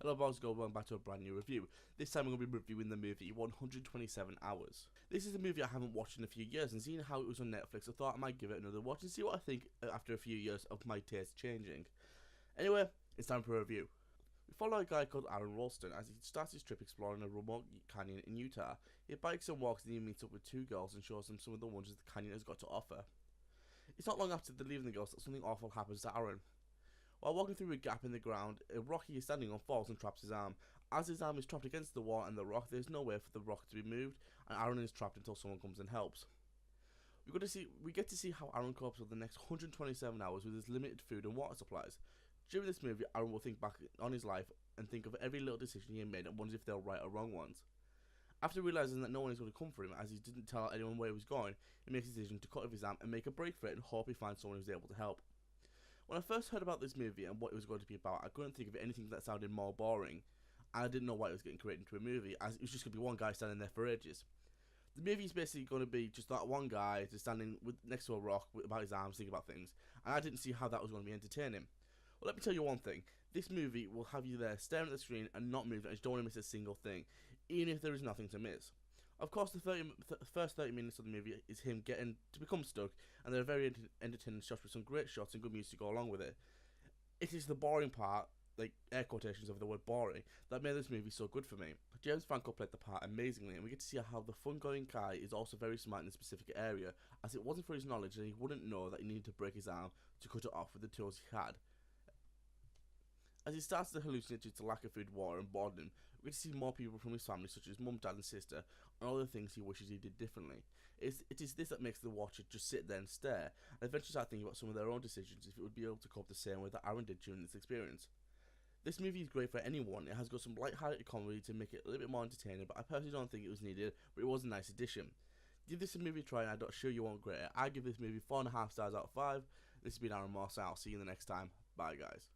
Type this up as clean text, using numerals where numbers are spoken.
Hello boys, welcome back to a brand new review. This time I'm going to be reviewing the movie 127 Hours. This is a movie I haven't watched in a few years, and seeing how it was on Netflix I thought I might give it another watch and see what I think after a few years of my taste changing. Anyway, it's time for a review. We follow a guy called Aaron Ralston as he starts his trip exploring a remote canyon in Utah. He bikes and walks and he meets up with two girls and shows them some of the wonders the canyon has got to offer. It's not long after they're leaving the girls that something awful happens to Aaron. While walking through a gap in the ground, a rock he is standing on falls and traps his arm. As his arm is trapped against the wall and the rock, there is no way for the rock to be moved, and Aaron is trapped until someone comes and helps. We get to see how Aaron copes with the next 127 hours with his limited food and water supplies. During this movie, Aaron will think back on his life and think of every little decision he made and wonders if they're right or wrong ones. After realizing that no one is going to come for him as he didn't tell anyone where he was going, he makes a decision to cut off his arm and make a break for it and hope he finds someone who's able to help. When I first heard about this movie and what it was going to be about, I couldn't think of anything that sounded more boring, and I didn't know why it was getting created into a movie, as it was just going to be one guy standing there for ages. The movie is basically going to be just that one guy just standing next to a rock about his arms thinking about things, and I didn't see how that was going to be entertaining. Well, let me tell you one thing, this movie will have you there staring at the screen and not moving, and you don't want to miss a single thing, even if there is nothing to miss. Of course, the first 30 minutes of the movie is him getting to become stuck, and there are very entertaining shots with some great shots and good music to go along with it. It is the boring part, like air quotations over the word boring, that made this movie so good for me. James Franco played the part amazingly, and we get to see how the fun-going guy is also very smart in a specific area, as it wasn't for his knowledge and he wouldn't know that he needed to break his arm to cut it off with the tools he had. As he starts to hallucinate due to lack of food, water and boredom, we get to see more people from his family such as mum, dad and sister, and all the things he wishes he did differently. It is this that makes the watcher just sit there and stare, and eventually start thinking about some of their own decisions if it would be able to cope the same way that Aaron did during this experience. This movie is great for anyone. It has got some light-hearted comedy to make it a little bit more entertaining, but I personally don't think it was needed, but it was a nice addition. Give this a movie try and I'm not sure you won't regret it. I give this movie 4.5 stars out of 5. This has been Aaron Moss, and I'll see you the next time. Bye guys.